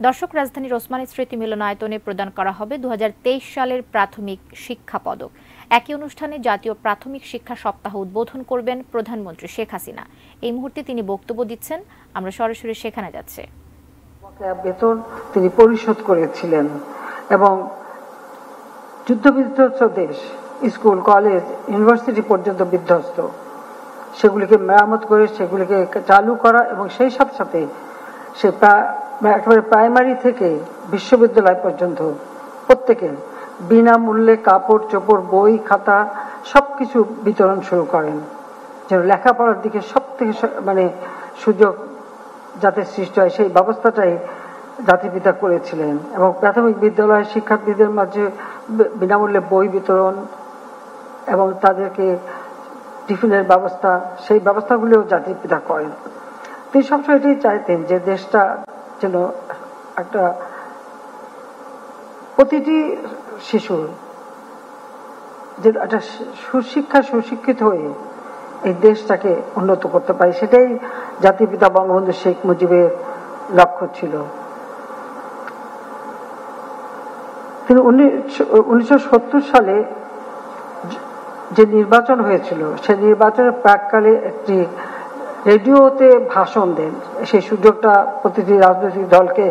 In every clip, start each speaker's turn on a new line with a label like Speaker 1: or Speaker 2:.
Speaker 1: দর্শক, রাজধানীর ওসমানী স্মৃতি মিলনায়তনে প্রদান করা হবে 2023 সালের প্রাথমিক শিক্ষা পদক। একই অনুষ্ঠানে জাতীয় প্রাথমিক শিক্ষা সপ্তাহ উদ্বোধন করবেন প্রধানমন্ত্রী শেখ হাসিনা। এই মুহূর্তে তিনি বক্তব্য দিচ্ছেন, আমরা সরাসরি সেখানে যাচ্ছি।
Speaker 2: বেতন তিনি পরিশোধ করেছিলেন এবং যুদ্ধবিধ্বস্ত দেশ, স্কুল, কলেজ, ইউনিভার্সিটি পর্যন্ত বিধ্বস্ত, সেগুলিকে মেরামত করে সেগুলিকে চালু করা এবং সেই সাথে সে একেবারে প্রাইমারি থেকে বিশ্ববিদ্যালয় পর্যন্ত প্রত্যেকের বিনামূল্যে কাপড় চোপড়, বই, খাতা সবকিছু বিতরণ শুরু করেন, যেন লেখাপড়ার দিকে সব থেকে সুযোগ যাতে সৃষ্টি হয় সেই ব্যবস্থাটাই জাতিপিতা করেছিলেন। এবং প্রাথমিক বিদ্যালয়ের শিক্ষার্থীদের মাঝে বিনামূল্যে বই বিতরণ এবং তাদেরকে টিফিনের ব্যবস্থা, সেই ব্যবস্থাগুলিও জাতিপিতা করেন। তিনি সবসময় এটাই চাইতেন যে দেশটা যেন একটা প্রতিটি শিশুর যে একটা সুশিক্ষিত হয়ে এই দেশটাকে উন্নত করতে পারে, সেটাই জাতিপিতা বঙ্গবন্ধু শেখ মুজিবের লক্ষ্য ছিল। তিনি 1970 সালে যে নির্বাচন হয়েছিল, সেই নির্বাচনের প্রাককালে একটি রেডিওতে ভাষণ দেন। সেই সুযোগটা প্রতিটি রাজনৈতিক দলকে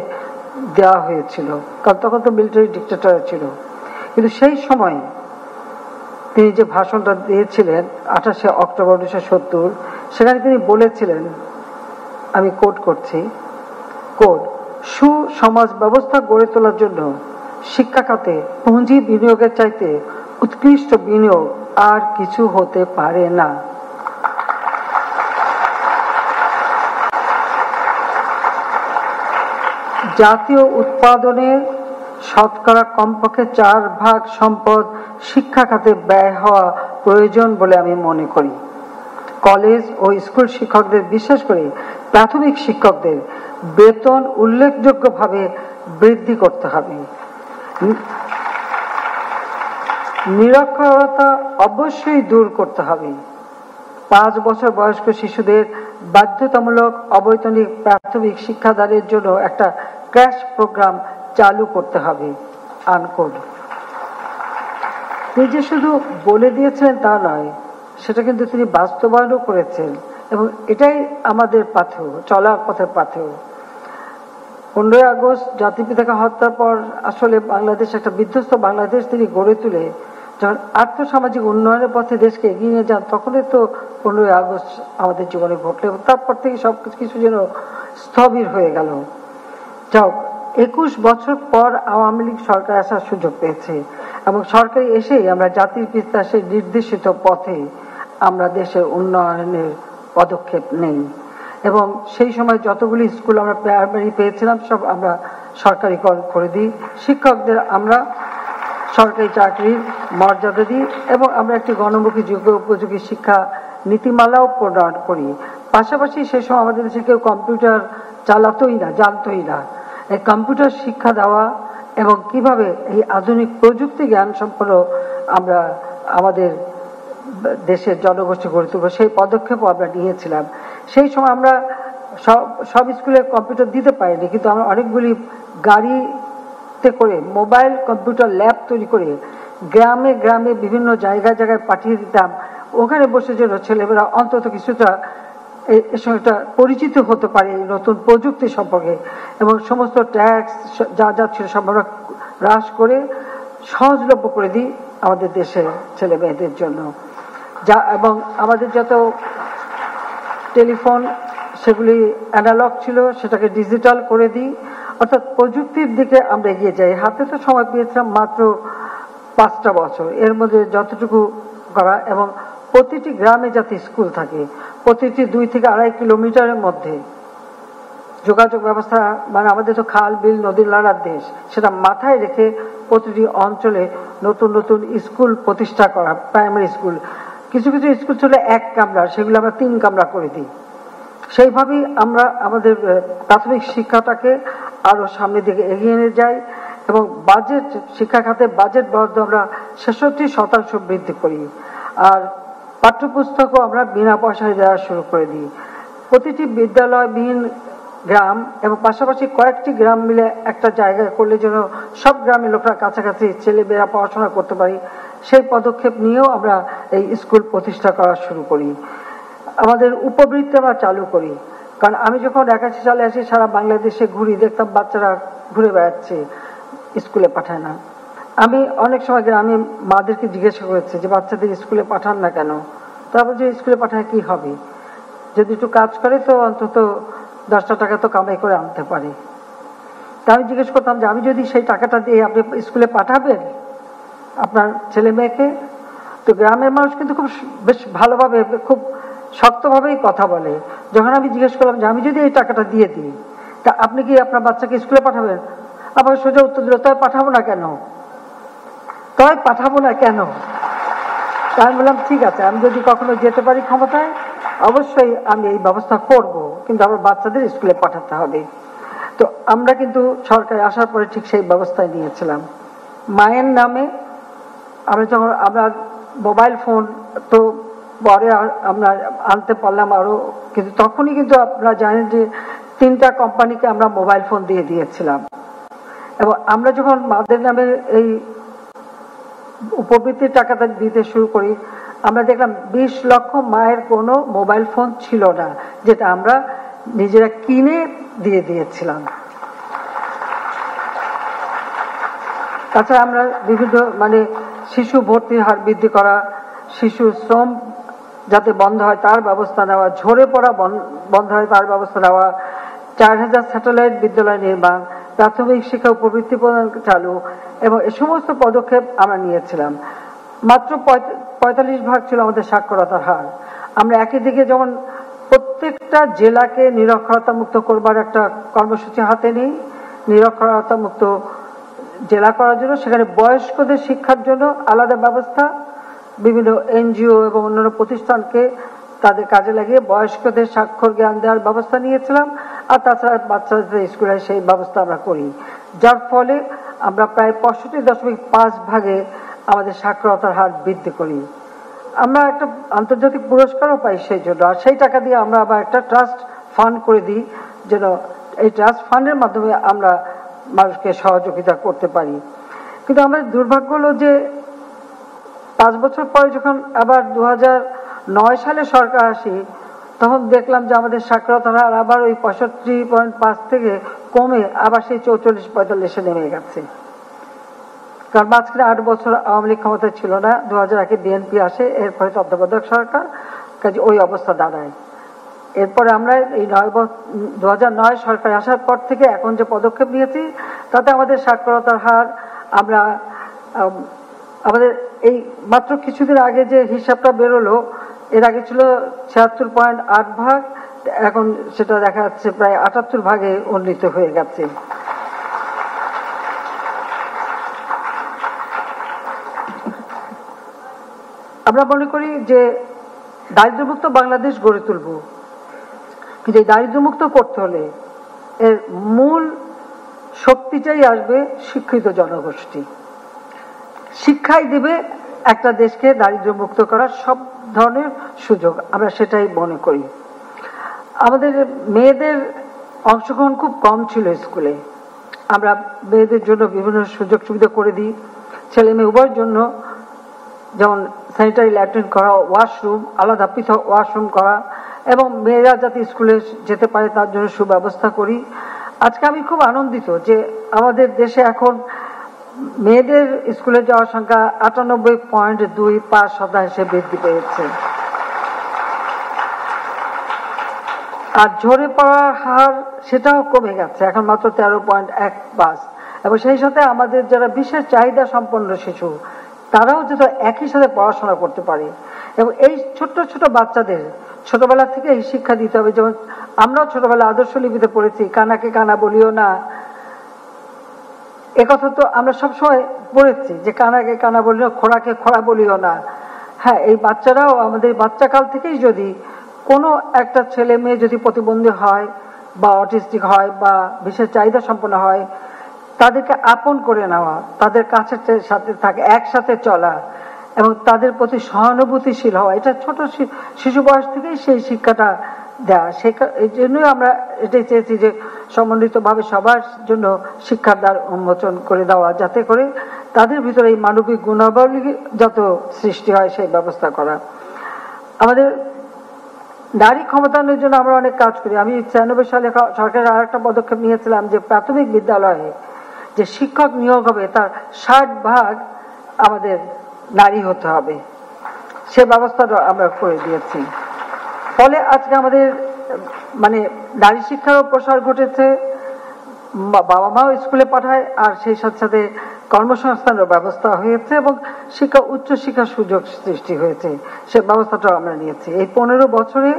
Speaker 2: দেওয়া হয়েছিল, কারণ তখন তো মিলিটারি ডিক্টেটর ছিল। কিন্তু সেই সময় তিনি যে ভাষণটা দিয়েছিলেন 28 অক্টোবর 1970, সেখানে তিনি বলেছিলেন, আমি কোট করছি, সুসমাজ ব্যবস্থা গড়ে তোলার জন্য শিক্ষা খাতে পুঁজি বিনিয়োগের চাইতে উৎকৃষ্ট বিনিয়োগ আর কিছু হতে পারে না। জাতীয় উৎপাদনের শতকরা কমপক্ষে 4% সম্পদ শিক্ষা খাতে ব্যয় হওয়া প্রয়োজন বলে আমি মনে করি। কলেজ ও স্কুল শিক্ষকদের, বিশেষ করে প্রাথমিক শিক্ষকদের বেতন উল্লেখযোগ্যভাবে বৃদ্ধি করতে হবে। নিরক্ষরতা অবশ্যই দূর করতে হবে। 5 বছর বয়স্ক শিশুদের বাধ্যতামূলক অবৈতনিক প্রাথমিক শিক্ষাদানের জন্য একটা ক্র্যাশ প্রোগ্রাম চালু করতে হবে। আনকোড। তিনি যে শুধু বলে দিয়েছিলেন তা নয়, সেটা কিন্তু তিনি বাস্তবায়নও করেছেন এবং এটাই আমাদের পাথেয়, চলার পথের পাথেয়। 15 আগস্ট জাতিপিতাকে হত্যার পর আসলে বাংলাদেশ একটা বিধ্বস্ত বাংলাদেশ তিনি গড়ে তুলে যখন আর্থসামাজিক উন্নয়নের পথে দেশকে এগিয়ে নিয়ে যান, তখনই তো 15 আগস্ট আমাদের জীবনে ঘটলো এবং তারপর থেকে সবকিছু যেন স্থবির হয়ে গেল। যাও, 21 বছর পর আওয়ামী লীগ সরকার আসার সুযোগ পেয়েছে এবং সরকার এসেই আমরা জাতির পিতা সেই নির্দেশিত পথে আমরা দেশের উন্নয়নের পদক্ষেপ নেই এবং সেই সময় যতগুলি স্কুল আমরা প্রাইমারি পেয়েছিলাম সব আমরা সরকারিকরণ করে দিই। শিক্ষকদের আমরা সরকারি চাকরির মর্যাদা দিই এবং আমরা একটি গণমুখী যোগ্য উপযোগী শিক্ষা নীতিমালাও প্রণয়ন করি। পাশাপাশি সেই সময় আমাদের দেশে কেউ কম্পিউটার চালাতোই না, জানতোই না। এই কম্পিউটার শিক্ষা দেওয়া এবং কিভাবে এই আধুনিক প্রযুক্তি জ্ঞান সম্পন্ন আমরা আমাদের দেশের জনগোষ্ঠী গড়ে তুলব, সেই পদক্ষেপও আমরা নিয়েছিলাম। সেই সময় আমরা সব স্কুলে কম্পিউটার দিতে পারিনি, কিন্তু আমরা অনেকগুলি গাড়িতে করে মোবাইল কম্পিউটার ল্যাব তৈরি করে গ্রামে গ্রামে বিভিন্ন জায়গায় পাঠিয়ে দিতাম। ওখানে বসে যেন ছেলেমেয়েরা অন্তত কিছুটা এর সঙ্গে পরিচিত হতে পারে নতুন প্রযুক্তি সম্পর্কে এবং সমস্ত ট্যাক্স যা ছিল সব আমরা হ্রাস করে সহজলভ্য করে দিই আমাদের দেশের ছেলে মেয়েদের জন্য। এবং আমাদের যত টেলিফোন সেগুলি অ্যানালগ ছিল সেটাকে ডিজিটাল করে দিই, অর্থাৎ প্রযুক্তির দিকে আমরা এগিয়ে যাই। হাতে তো সময় পেয়েছিলাম মাত্র 5টা বছর, এর মধ্যে যতটুকু করা এবং প্রতিটি গ্রামে যাতে স্কুল থাকে, প্রতিটি 2 থেকে 2.5 কিলোমিটারের মধ্যে যোগাযোগ ব্যবস্থা, আমাদের তো খাল বিল নদী নালার দেশ, সেটা মাথায় রেখে প্রতিটি অঞ্চলে নতুন নতুন স্কুল প্রতিষ্ঠা করা। প্রাইমারি স্কুল, কিছু স্কুল ছিল 1 কামরা, সেগুলো আমরা 3 কামরা করে দিই। সেইভাবেই আমরা আমাদের প্রাথমিক শিক্ষাটাকে আরো সামনের দিকে এগিয়ে নিয়ে যাই এবং বাজেট, শিক্ষা খাতে বাজেট বরাদ্দ আমরা 66% বৃদ্ধি করি। আর পাঠ্যপুস্তকও আমরা বিনা পয়সায় দেওয়া শুরু করে দিই। প্রতিটি বিদ্যালয়বিহীন গ্রাম এবং পাশাপাশি কয়েকটি গ্রাম মিলে একটা জায়গায় করলে যেন সব গ্রামের লোকরা কাছাকাছি ছেলেমেয়েরা পড়াশোনা করতে পারি, সেই পদক্ষেপ নিয়েও আমরা এই স্কুল প্রতিষ্ঠা করা শুরু করি। আমাদের উপবৃত্তি আমরা চালু করি, কারণ আমি যখন 81 সালে আসি সারা বাংলাদেশে ঘুরি, দেখতাম বাচ্চারা ঘুরে বেড়াচ্ছে, স্কুলে পাঠায় না। আমি অনেক সময় গ্রামে মাদেরকে জিজ্ঞাসা করেছি যে বাচ্চাদের স্কুলে পাঠান না কেন, তারপর যে স্কুলে পাঠায় কি হবে, যদি একটু কাজ করে তো অন্তত 10টা টাকা তো কামাই করে আনতে পারে। তা আমি জিজ্ঞেস করতাম যে আমি যদি সেই টাকাটা দিয়ে আপনি স্কুলে পাঠাবেন আপনার ছেলে মেয়েকে? তো গ্রামের মানুষ কিন্তু খুব বেশ ভালোভাবে, খুব শক্তভাবেই কথা বলে। যখন আমি জিজ্ঞেস করলাম যে আমি যদি এই টাকাটা দিয়ে দিই তা আপনি কি আপনার বাচ্চাকে স্কুলে পাঠাবেন, আমাকে সোজা উত্তর দিল, তাই পাঠাবো না কেন, তাই পাঠাবো না কেন। তাই আমি বললাম ঠিক আছে, আমি যদি কখনো যেতে পারি ক্ষমতায় অবশ্যই আমি এই ব্যবস্থা করব, কিন্তু আমার বাচ্চাদের স্কুলে পাঠাতে হবে। তো আমরা কিন্তু সরকারে আসার পরে ঠিক সেই ব্যবস্থায় নিয়েছিলাম। মায়ের নামে আমরা মোবাইল ফোন তো পরে আমরা আনতে পারলাম আরো, কিন্তু তখনই কিন্তু আপনারা জানেন যে 3টা কোম্পানিকে আমরা মোবাইল ফোন দিয়ে দিয়েছিলাম। এবং আমরা যখন মাদের নামে এই উপবৃত্তির টাকাটা দিতে শুরু করি, আমরা দেখলাম 20 লক্ষ মায়ের কোনো মোবাইল ফোন ছিল না, যেটা আমরা নিজেরা কিনে দিয়ে দিয়েছিলাম। তাছাড়া আমরা বিভিন্ন শিশু ভর্তির হার বৃদ্ধি করা, শিশু শ্রম যাতে বন্ধ হয় তার ব্যবস্থা নেওয়া, ঝরে পড়া বন্ধ হয় তার ব্যবস্থা নেওয়া, 4000 স্যাটেলাইট বিদ্যালয় নির্মাণ, প্রাথমিক শিক্ষা উপবৃত্তি প্রদান চালু, এবং এ সমস্ত পদক্ষেপ আমরা নিয়েছিলাম। মাত্র 45% ছিল আমাদের সাক্ষরতার হার। আমরা একই দিকে যেমন প্রত্যেকটা জেলাকে নিরক্ষরতা মুক্ত করবার একটা কর্মসূচি হাতে নিই, নিরক্ষরতা মুক্ত জেলা করার জন্য সেখানে বয়স্কদের শিক্ষার জন্য আলাদা ব্যবস্থা, বিভিন্ন এনজিও এবং অন্যান্য প্রতিষ্ঠানকে তাদের কাজে লাগিয়ে বয়স্কদের স্বাক্ষর জ্ঞান দেওয়ার ব্যবস্থা নিয়েছিলাম। আর তাছাড়া বাচ্চাদের স্কুলে সেই ব্যবস্থা আমরা করি, যার ফলে আমরা প্রায় 65.5% আমাদের সাক্ষরতার হার বৃদ্ধি করি। আমরা একটা আন্তর্জাতিক পুরস্কারও পাই সেই জন্য, আর সেই টাকা দিয়ে আমরা আবার একটা ট্রাস্ট ফান্ড করে দিই, যেন এই ট্রাস্ট ফান্ডের মাধ্যমে আমরা মানুষকে সহযোগিতা করতে পারি। কিন্তু আমাদের দুর্ভাগ্য হলো যে 5 বছর পরে যখন আবার 2009 সালে সরকার আসি, তখন দেখলাম যে আমাদের সাক্ষরতার হার আবার ওই 65.5 থেকে কমে আবার সেই 44-45-এ নেমে গেছে। কারণ মাঝখানে 8 বছর আওয়ামী লীগ ক্ষমতায় ছিল না, 2001-এ বিএনপি আসে, এরপরে তত্ত্বাবধায়ক সরকার, কাজে ওই অবস্থা দাঁড়ায়। এরপরে আমরা এই 2009 সরকার আসার পর থেকে এখন যে পদক্ষেপ নিয়েছি তাতে আমাদের সাক্ষরতার হার আমরা আমাদের এই মাত্র কিছুদিন আগে যে হিসাবটা বেরোলো, এর আগে ছিল 76.8%, এখন সেটা দেখা যাচ্ছে প্রায় 78% উন্নীত হয়ে গেছে। আমরা মনে করি যে দারিদ্র্যমুক্ত বাংলাদেশ গড়ে তুলব, কিন্তু এই দারিদ্র্যমুক্ত করতে হলে এর মূল শক্তিটাই আসবে শিক্ষিত জনগোষ্ঠী। শিক্ষাই দেবে একটা দেশকে দারিদ্র্যমুক্ত করার সব ধরনের সুযোগ, আমরা সেটাই মনে করি। আমাদের মেয়েদের অংশগ্রহণ খুব কম ছিল স্কুলে, আমরা মেয়েদের জন্য বিভিন্ন সুযোগ সুবিধা করে দিই, ছেলে মেয়ে উভয়ের জন্য, যেমন স্যানিটারি ল্যাট্রিন করা, ওয়াশরুম আলাদা পৃথক ওয়াশরুম করা, এবং মেয়েরা যাতে স্কুলে যেতে পারে তার জন্য সুব্যবস্থা করি। আজকে আমি খুব আনন্দিত যে আমাদের দেশে এখন মেয়েদের স্কুলে যাওয়ার সংখ্যা 98.25% বৃদ্ধি পেয়েছে, আর ঝরে পড়ার হার সেটাও কমে গেছে, এখন মাত্র 13.15। এবং সেই সাথে আমাদের যারা বিশেষ চাহিদা সম্পন্ন শিশু তারাও যাতে একই সাথে পড়াশোনা করতে পারে। এবং এই ছোট্ট ছোট বাচ্চাদের ছোটবেলা থেকে এই শিক্ষা দিতে হবে। যেমন আমরাও ছোটবেলা আদর্শ লিপিতে পড়েছি, কানাকে কানা বলিও না, একথা তো আমরা সবসময় পড়েছি যে কানাকে কানা বলিও, খোড়াকে খোড়া বলিও না। হ্যাঁ, এই বাচ্চারাও আমাদের বাচ্চাকাল থেকেই যদি কোনো একটা ছেলে মেয়ে যদি প্রতিবন্ধী হয় বা অটিস্টিক হয় বা বিশেষ চাহিদা সম্পন্ন হয়, তাদেরকে আপন করে নেওয়া, তাদের কাছে সাথে থাকে, একসাথে চলা এবং তাদের প্রতি সহানুভূতিশীল হওয়া, এটা ছোট শিশু বয়স থেকেই সেই শিক্ষাটা দেওয়া। এই জন্যই আমরা এটাই চেয়েছি যে সমন্বিতভাবে সবার জন্য শিক্ষার দ্বার উন্মোচন করে দেওয়া, যাতে করে তাদের ভিতরে এই মানবিক গুণাবলী যত সৃষ্টি হয় সেই ব্যবস্থা করা। আমাদের নারী ক্ষমতায়নের জন্য আমরা অনেক কাজ করি। আমি 96 সালে সরকারের আর একটা পদক্ষেপ নিয়েছিলাম যে প্রাথমিক বিদ্যালয়ে যে শিক্ষক নিয়োগ হবে তার 60% আমাদের নারী হতে হবে, সে ব্যবস্থাটা আমরা করে দিয়েছি। ফলে আজকে আমাদের মানে নারী শিক্ষারও প্রসার ঘটেছে, বাবা মাও স্কুলে পাঠায়, আর সেই সাথে সাথে কর্মসংস্থানের ব্যবস্থা হয়েছে এবং উচ্চ শিক্ষার সুযোগ সৃষ্টি হয়েছে, সে ব্যবস্থাটাও আমরা নিয়েছি। এই 15 বছরে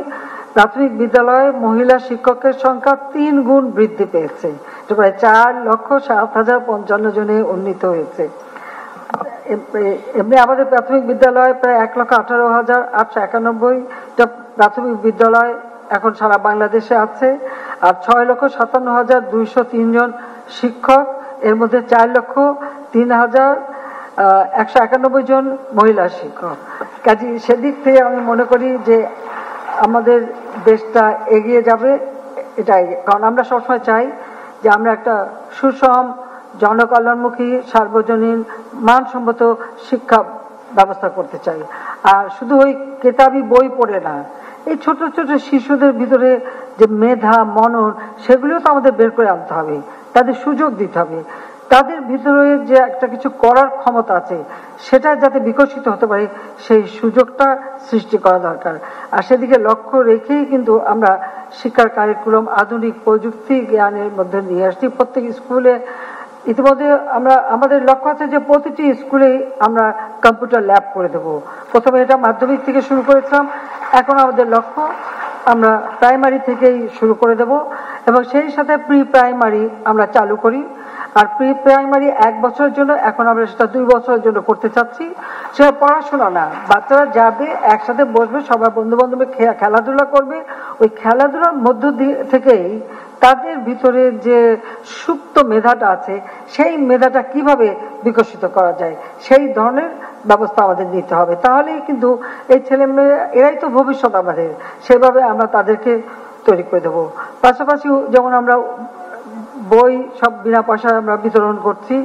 Speaker 2: প্রাথমিক বিদ্যালয়ে মহিলা শিক্ষকের সংখ্যা 3 গুণ বৃদ্ধি পেয়েছে, প্রায় 4,07,055 জনে উন্নীত হয়েছে। এমনি আমাদের প্রাথমিক বিদ্যালয়ে প্রায় 1,18,891টা প্রাথমিক বিদ্যালয় এখন সারা বাংলাদেশে আছে, আর 6,57,203 জন শিক্ষক, এর মধ্যে 4,03,191 জন মহিলা শিক্ষক। কাজে সেদিক থেকে আমি মনে করি যে আমাদের দেশটা এগিয়ে যাবে, এটাই। কারণ আমরা সবসময় চাই যে আমরা একটা সুষম, জনকল্যাণমুখী, সার্বজনীন, মানসম্মত শিক্ষা ব্যবস্থা করতে চাই। আর শুধু ওই কেতাবি বই পড়ে না, এই ছোট ছোট শিশুদের ভিতরে যে মেধা, মনন, সেগুলিও তো আমাদের বের করে আনতে হবে, তাদের সুযোগ দিতে হবে। তাদের ভিতরে যে একটা কিছু করার ক্ষমতা আছে সেটা যাতে বিকশিত হতে পারে সেই সুযোগটা সৃষ্টি করা দরকার। আর সেদিকে লক্ষ্য রেখেই কিন্তু আমরা শিক্ষার কারিকুলাম আধুনিক প্রযুক্তি জ্ঞানের মধ্যে নিয়ে আসছি প্রত্যেক স্কুলে। ইতিমধ্যে আমাদের লক্ষ্য আছে যে প্রতিটি স্কুলে আমরা কম্পিউটার ল্যাব করে দেব। প্রথমে এটা মাধ্যমিক থেকে শুরু করেছিলাম, এখন আমাদের লক্ষ্য আমরা প্রাইমারি থেকেই শুরু করে দেব এবং সেই সাথে প্রি প্রাইমারি আমরা চালু করি। আর প্রি প্রাইমারি 1 বছরের জন্য, এখন আমরা সেটা 2 বছরের জন্য করতে চাচ্ছি। সেটা পড়াশোনা না, বাচ্চারা যাবে, একসাথে বসবে, সবার বন্ধু বান্ধবে খেলাধুলা করবে। ওই খেলাধুলার মধ্য থেকেই তাদের ভিতরে যে সুপ্ত মেধাটা আছে সেই মেধাটা কিভাবে বিকশিত করা যায় সেই ধরনের ব্যবস্থা আমাদের নিতে হবে। তাহলেই কিন্তু এই ছেলে মেয়ে, এরাই তো ভবিষ্যৎ আমাদের, সেভাবে আমরা তাদেরকে তৈরি করে দেবো। পাশাপাশি যেমন আমরা বই সব বিনা পয়সায় আমরা বিতরণ করছি,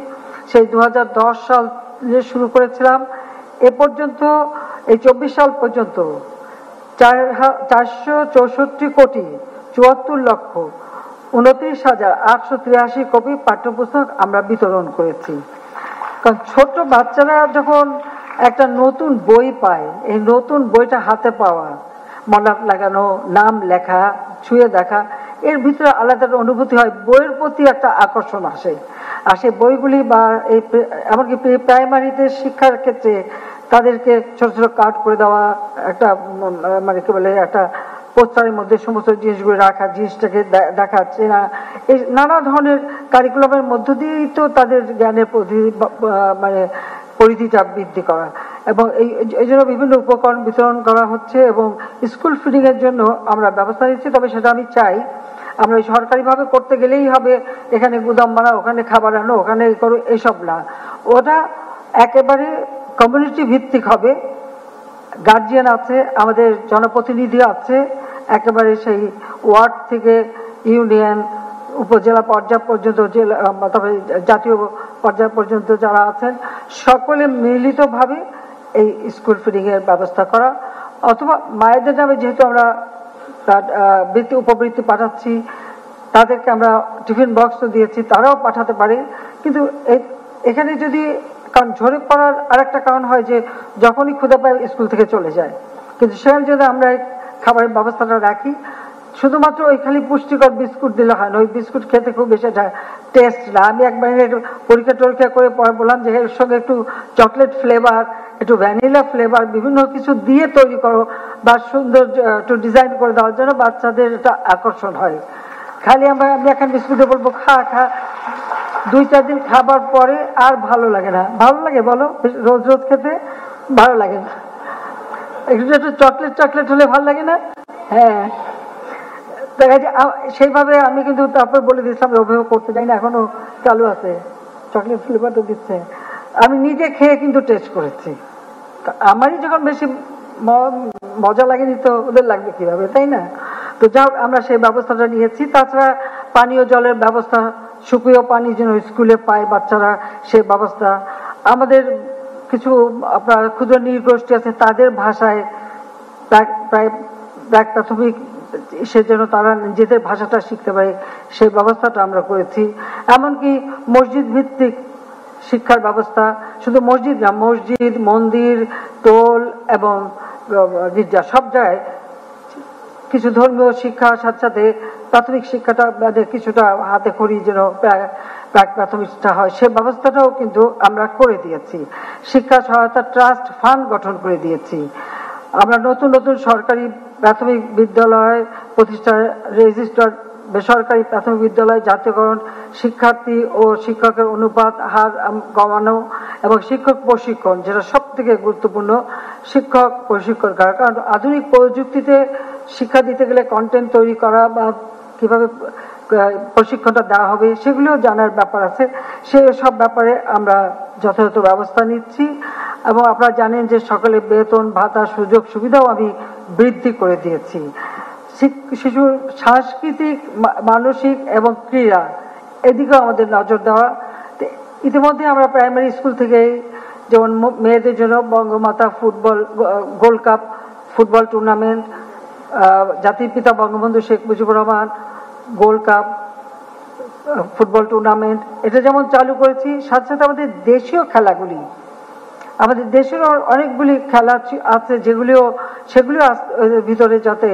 Speaker 2: সেই 2010 সালে শুরু করেছিলাম। এ পর্যন্ত এই 24 সাল পর্যন্ত 464,74,29,883 কপি পাঠ্যপুস্তক আমরা বিতরণ করেছি। কারণ ছোট বাচ্চারা যখন একটা নতুন বই পায়, এই নতুন বইটা হাতে পাওয়া, মলাট লাগানো, নাম লেখা, ছুঁয়ে দেখা, এর ভিতরে আলাদা অনুভূতি হয়, বইয়ের প্রতি একটা আকর্ষণ আসে। আর সেই বইগুলি বা এই এমনকি প্রাইমারিতে শিক্ষার ক্ষেত্রে তাদেরকে ছোট ছোট কার্ড করে দেওয়া, একটা মানে কি বলে, একটা পোস্টারের মধ্যে সমস্ত জিনিসগুলো রাখা, জিনিসটাকে দেখা, চেনা, এই নানা ধরনের কারিকুলামের মধ্য দিয়েই তো তাদের জ্ঞানের মানে পরিধিটা বৃদ্ধি করা। এবং এই জন্য বিভিন্ন উপকরণ বিতরণ করা হচ্ছে এবং স্কুল ফিডিং এর জন্য আমরা ব্যবস্থা নিচ্ছি। তবে সেটা আমি চাই আমরা সরকারিভাবে করতে গেলেই হবে, এখানে গুদাম বানাও, ওখানে খাবার আনো, ওখানে করো, এসব না। ওটা একেবারে কমিউনিটি ভিত্তিক হবে। গার্জিয়ান আছে, আমাদের জনপ্রতিনিধি আছে, একেবারে সেই ওয়ার্ড থেকে ইউনিয়ন, উপজেলা পর্যায় পর্যন্ত, জেলা, তবে জাতীয় পর্যায় পর্যন্ত যারা আছেন, সকলে মিলিতভাবে এই স্কুল ফিডিং এর ব্যবস্থা করা। অথবা মায়েদের নামে যেহেতু আমরা উপবৃত্তি পাঠাচ্ছি, তাদেরকে আমরা টিফিন বক্স দিয়েছি, তারাও পাঠাতে পারে। কিন্তু এখানে যদি, কারণ ঝরে পড়ার আরেকটা কারণ হয় যে যখনই ক্ষুধা পায় স্কুল থেকে চলে যায়, কিন্তু সেখানে যদি আমরা খাবারের ব্যবস্থাটা রাখি, শুধুমাত্র ওই খালি পুষ্টিকর বিস্কুট দিলে হয় না, ওই বিস্কুট খেতে খুব বেশি টেস্ট না। আমি একবার পরীক্ষা টরীক্ষা করে পরে বললাম যে এর সঙ্গে একটু চকলেট ফ্লেভার, একটু ভ্যানিলা ফ্লেভার, বিভিন্ন কিছু দিয়ে তৈরি করো বা সুন্দর একটু ডিজাইন করে দেওয়ার জন্য বাচ্চাদের এটা আকর্ষণ হয়। খালি আমি এখন বিস্কুটে বলবো খা খা, 2-4 দিন খাবার পরে আর ভালো লাগে না। ভালো লাগে বলো? রোজ রোজ খেতে ভালো লাগে না। একটু চকলেট হলে ভালো লাগে না? হ্যাঁ, সেইভাবে আমি কিন্তু তারপর বলে দিয়েছিলাম, অভিযোগ করতে চাই না, এখনো চালু আছে, চকলেট ফ্লেভার তো দিচ্ছে। আমি নিজে খেয়ে কিন্তু টেস্ট করেছি, আমারই যখন বেশি মজা লাগেনি তো ওদের লাগবে কিভাবে, তাই না? তো যাও আমরা সেই ব্যবস্থাটা নিয়েছি। তাছাড়া পানীয় জলের ব্যবস্থা, সুপেয় পানি যেন স্কুলে পায় বাচ্চারা, সেই ব্যবস্থা। আমাদের কিছু আপনার ক্ষুদ্র নৃগোষ্ঠী আছে, তাদের ভাষায় প্রায় প্রাথমিক সে যেন তারা নিজেদের ভাষাটা শিখতে পারে, সেই ব্যবস্থাটা আমরা করেছি। এমনকি মসজিদ ভিত্তিক শিক্ষার ব্যবস্থা, শুধু মসজিদ না, মসজিদ, মন্দির, টোল এবং গির্জা সব জায়গায় কিছু ধর্মীয় শিক্ষার সাথে সাথে প্রাথমিক শিক্ষাটা কিছুটা হাতে খড়ি যেন প্রাথমিকটা হয়, সে ব্যবস্থাটাও কিন্তু আমরা করে দিয়েছি। শিক্ষা সহায়তা ট্রাস্ট ফান্ড গঠন করে দিয়েছি। আমরা নতুন নতুন সরকারি প্রাথমিক বিদ্যালয় প্রতিষ্ঠা, রেজিস্টার্ড বেসরকারি প্রাথমিক বিদ্যালয় জাতীয়করণ, শিক্ষার্থী ও শিক্ষকের অনুপাত হার কমানো এবং শিক্ষক প্রশিক্ষণ, যেটা সব থেকে গুরুত্বপূর্ণ, শিক্ষক প্রশিক্ষণ করা। কারণ আধুনিক প্রযুক্তিতে শিক্ষা দিতে গেলে কন্টেন্ট তৈরি করা বা কিভাবে প্রশিক্ষণটা দেওয়া হবে সেগুলিও জানার ব্যাপার আছে। সে সব ব্যাপারে আমরা যথাযথ ব্যবস্থা নিচ্ছি। এবং আপনারা জানেন যে সকলের বেতন ভাতা সুযোগ সুবিধাও আমি বৃদ্ধি করে দিয়েছি। শিশুর সাংস্কৃতিক, মানসিক এবং ক্রীড়া, এদিকেও আমাদের নজর দেওয়া। ইতিমধ্যে আমরা প্রাইমারি স্কুল থেকেই যেমন মেয়েদের জন্য Bangamata football gold cup football tournament, জাতির পিতা Bangabandhu Sheikh Mujibur Rahman gold cup football tournament, এটা যেমন চালু করেছি, সাথে সাথে আমাদের দেশীয় খেলাগুলি, আমাদের দেশের অনেকগুলি খেলা আছে সেগুলিও ভিতরে যাতে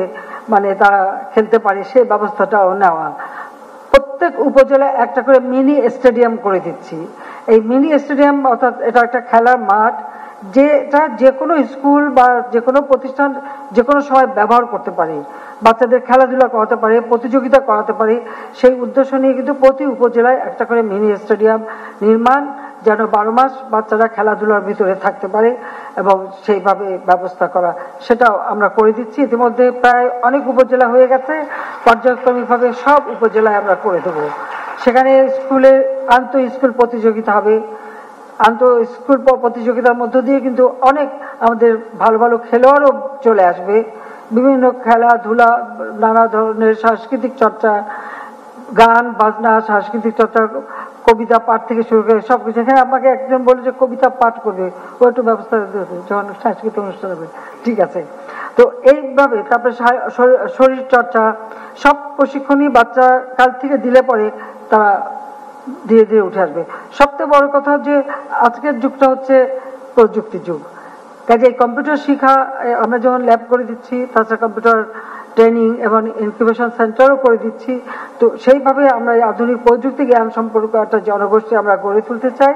Speaker 2: মানে তারা খেলতে পারে সেই ব্যবস্থাটাও নেওয়া। প্রত্যেক উপজেলায় একটা করে মিনি স্টেডিয়াম করে দিচ্ছি। এই মিনি স্টেডিয়াম অর্থাৎ এটা একটা খেলার মাঠ, যেটা যে কোনো স্কুল বা যে কোনো প্রতিষ্ঠান যে কোনো সময় ব্যবহার করতে পারে, বাচ্চাদের খেলাধুলা করাতে পারে, প্রতিযোগিতা করাতে পারে। সেই উদ্দেশ্য নিয়ে কিন্তু প্রতি উপজেলায় একটা করে মিনি স্টেডিয়াম নির্মাণ, যেন 12 মাস বাচ্চারা খেলাধুলার ভিতরে থাকতে পারে এবং সেইভাবে ব্যবস্থা করা, সেটাও আমরা করে দিচ্ছি। ইতিমধ্যে প্রায় অনেক উপজেলা হয়ে গেছে, পর্যায়ক্রমিকভাবে সব উপজেলায় আমরা করে দেব। সেখানে স্কুলে আন্তঃ স্কুল প্রতিযোগিতা হবে। আন্তঃ স্কুল প্রতিযোগিতার মধ্য দিয়ে কিন্তু অনেক আমাদের ভালো ভালো খেলোয়াড়ও চলে আসবে। বিভিন্ন খেলাধুলা, নানা ধরনের সাংস্কৃতিক চর্চা, গান বাজনা, সাংস্কৃতিক চর্চা, কবিতা পাঠ থেকে শুরু করে সবকিছু। এখানে আমাকে একজন বলে যে কবিতা পাঠ করবে, ও একটু ব্যবস্থা যখন সাংস্কৃতিক অনুষ্ঠান হবে, ঠিক আছে। তো এইভাবে তারপরে শরীর চর্চা সব প্রশিক্ষণই বাচ্চা কাল থেকে দিলে পরে তারা ধীরে ধীরে উঠে আসবে। সবচেয়ে বড় কথা যে আজকের যুগটা হচ্ছে প্রযুক্তি যুগ, কাজে কম্পিউটার শিক্ষা আমরা যেমন ল্যাব করে দিচ্ছি, তাছাড়া কম্পিউটার ট্রেনিং এবং ইনকিউবেশন সেন্টারও করে দিচ্ছি। তো সেইভাবে আমরা আধুনিক প্রযুক্তি জ্ঞান সম্পর্ক একটা জনগোষ্ঠী আমরা গড়ে তুলতে চাই,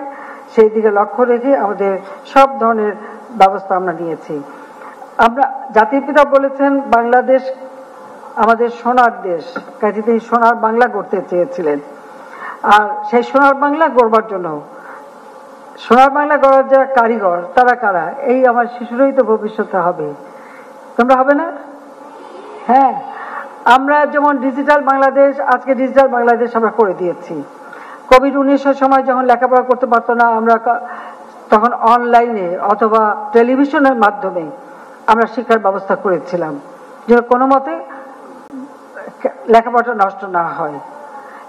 Speaker 2: সেই দিকে লক্ষ্য রেখে আমাদের সব ধরনের ব্যবস্থা আমরা নিয়েছি। আমরা জাতির পিতা বলেছেন বাংলাদেশ আমাদের সোনার দেশ, কাজে তিনি সোনার বাংলা গড়তে চেয়েছিলেন। আর সেই সোনার বাংলা গড়বার জন্য সোনার বাংলা গড়ার যারা কারিগর তারা কারা? এই আমার শিশুরাই তো ভবিষ্যতে হবে, তোমরা হবে না? হ্যাঁ, আমরা যেমন ডিজিটাল বাংলাদেশ, আজকে ডিজিটাল বাংলাদেশ আমরা করে দিয়েছি। কোভিড-19 সময় যখন লেখাপড়া করতে পারতো না, আমরা তখন অনলাইনে অথবা টেলিভিশনের মাধ্যমে আমরা শিক্ষার ব্যবস্থা করেছিলাম, যে কোনো মতে লেখাপড়াটা নষ্ট না হয়।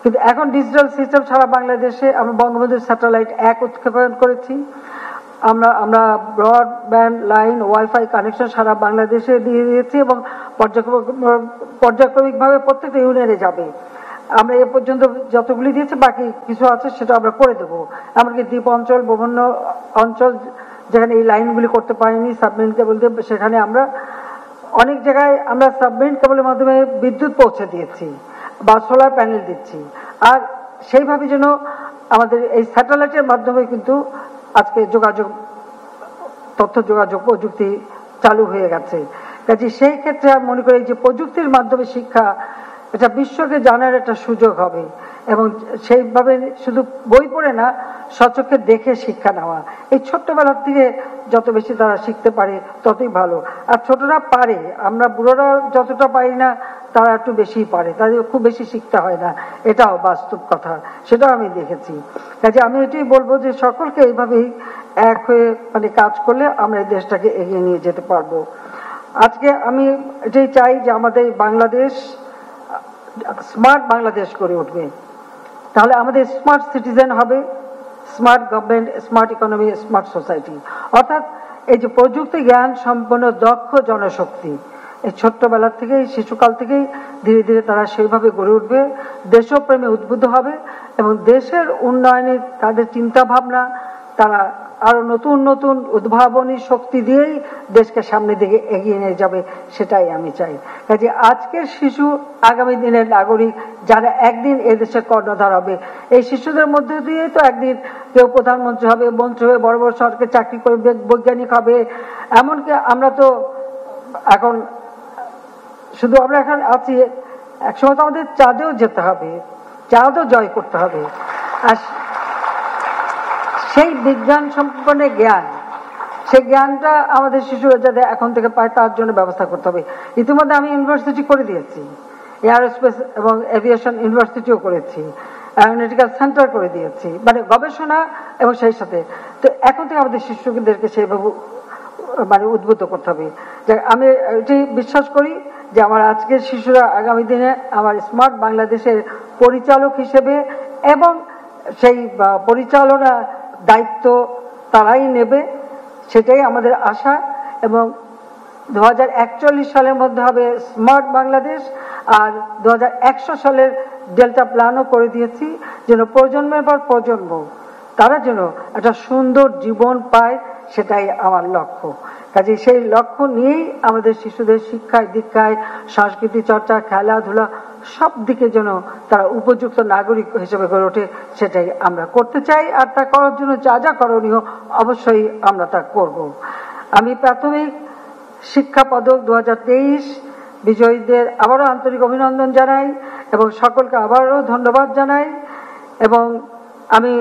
Speaker 2: কিন্তু এখন ডিজিটাল সিস্টেম সারা বাংলাদেশে আমরা বঙ্গবন্ধু স্যাটেলাইট 1 উৎক্ষেপণ করেছি। আমরা ব্রডব্যান্ড লাইন ওয়াইফাই কানেকশন সারা বাংলাদেশে দিয়ে দিয়েছি এবং পর্যায়ক্রমিকভাবে প্রত্যেকটা ইউনিয়নে যাবে। আমরা এ পর্যন্ত যতগুলি দিয়েছি, বাকি কিছু আছে সেটা আমরা করে দেবো। এমনকি দ্বীপ অঞ্চল, বিভিন্ন অঞ্চল যেখানে এই লাইনগুলি করতে পারিনি সাবমেরিন কেবল দিয়ে, সেখানে আমরা অনেক জায়গায় আমরা সাবমেরিন কেবলের মাধ্যমে বিদ্যুৎ পৌঁছে দিয়েছি বা সোলার প্যানেল দিচ্ছি। আর সেইভাবে যেন আমাদের এই স্যাটেলাইটের মাধ্যমে কিন্তু আজকে তথ্য যোগাযোগ প্রযুক্তি চালু হয়ে গেছে। কাজে সেই ক্ষেত্রে আমি মনে করি যে প্রযুক্তির মাধ্যমে শিক্ষা এটা বিশ্বকে জানার একটা সুযোগ হবে এবং সেইভাবে শুধু বই পড়ে না, স্বচক্ষে দেখে শিক্ষা নেওয়া। এই ছোট্টবেলার থেকে যত বেশি তারা শিখতে পারে ততই ভালো। আর ছোটরা পারে, আমরা বুড়োরা যতটা পারি না তারা একটু বেশি পারে, তাদের খুব বেশি শিখতে হয় না, এটাও বাস্তব কথা, সেটাও আমি দেখেছি। কাজে আমি এটাই বলবো যে সকলকে এইভাবেই এক হয়ে মানে কাজ করলে আমরা এই দেশটাকে এগিয়ে নিয়ে যেতে পারবো। আজকে আমি এটাই চাই যে আমাদের বাংলাদেশ স্মার্ট বাংলাদেশ করে উঠবে, তাহলে আমাদের স্মার্ট সিটিজেন হবে, smart government, smart economy, smart society. অর্থাৎ এই যে প্রযুক্তি জ্ঞান সম্পন্ন দক্ষ জনশক্তি, এই ছোট্টবেলা থেকেই, শিশুকাল থেকেই ধীরে ধীরে তারা সেইভাবে গড়ে উঠবে, দেশপ্রেমে উদ্বুদ্ধ হবে এবং দেশের উন্নয়নে তাদের চিন্তা ভাবনা, তারা আরো নতুন নতুন উদ্ভাবনী শক্তি দিয়েই দেশকে সামনের দিকে এগিয়ে নিয়ে যাবে, সেটাই আমি চাই। কাজে আজকের শিশু আগামী দিনের নাগরিক, যারা একদিন এদেশের কর্ণধার হবে। এই শিশুদের মধ্যে দিয়ে তো একদিন কেউ প্রধানমন্ত্রী হবে, মন্ত্রী হবে, বড় বড় সরকারি চাকরি করবে, বৈজ্ঞানিক হবে। এমনকি আমরা তো এখন শুধু আমরা এখন আছি, একসময় তো আমাদের চাঁদেও যেতে হবে, চাঁদও জয় করতে হবে। আর সেই বিজ্ঞান সম্পন্ন জ্ঞান, সেই জ্ঞানটা আমাদের শিশুরা যাতে এখন থেকে পায় তার জন্য ব্যবস্থা করতে হবে। ইতিমধ্যে আমি ইউনিভার্সিটি করে দিয়েছি, এয়ারোস্পেস এবং এভিয়েশন ইউনিভার্সিটিও করেছি, অ্যারোনটিক্যাল সেন্টার করে দিয়েছি, মানে গবেষণা এবং সেই সাথে। তো এখন থেকে আমাদের শিশুদেরকে সেইভাবে মানে উদ্বুদ্ধ করতে হবে। আমি এটি বিশ্বাস করি যে আমার আজকের শিশুরা আগামী দিনে আমার স্মার্ট বাংলাদেশের পরিচালক হিসেবে, এবং সেই পরিচালনা দায়িত্ব তারাই নেবে, সেটাই আমাদের আশা। এবং 2041 সালের মধ্যে হবে স্মার্ট বাংলাদেশ, আর 2100 সালের ডেল্টা প্ল্যানও করে দিয়েছি, যেন প্রজন্মের পর প্রজন্ম তারা যেন একটা সুন্দর জীবন পায়, সেটাই আমার লক্ষ্য। কাজে সেই লক্ষ্য নিয়েই আমাদের শিশুদের শিক্ষায় দীক্ষায়, সংস্কৃতি চর্চা, খেলাধুলা সব দিকে যেন তারা উপযুক্ত নাগরিক হিসেবে গড়ে ওঠে, সেটাই আমরা করতে চাই। আর তা করার জন্য যা যা করণীয় অবশ্যই আমরা তা করব। আমি প্রাথমিক শিক্ষা পদক 2023 বিজয়ীদের আবারও আন্তরিক অভিনন্দন জানাই এবং সকলকে আবারও ধন্যবাদ জানাই। এবং আমি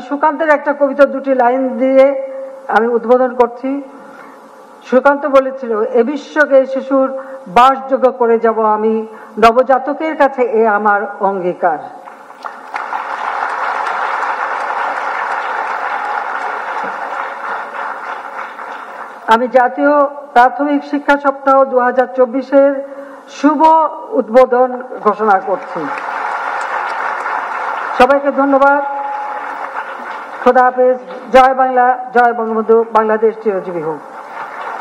Speaker 2: সুকান্তের একটা কবিতা দুটি লাইন দিয়ে আমি উদ্বোধন করছি। সুকান্ত বলেছিল, এ বিশ্বকে শিশুর বাসযোগ্য করে যাব আমি, নবজাতকের কাছে এ আমার অঙ্গীকার। আমি জাতীয় প্রাথমিক শিক্ষা সপ্তাহ 2024-এর শুভ উদ্বোধন ঘোষণা করছি। সবাইকে ধন্যবাদ। খোদা হাফেজ। জয় বাংলা, জয় বঙ্গবন্ধু, বাংলাদেশ চিরজীবী হোক।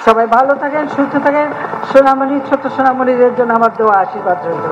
Speaker 2: সবাই ভালো থাকেন, সুস্থ থাকেন। সোনামণি, ছোট্ট সোনামণিদের জন্য আমার দেওয়া আশীর্বাদ রইল।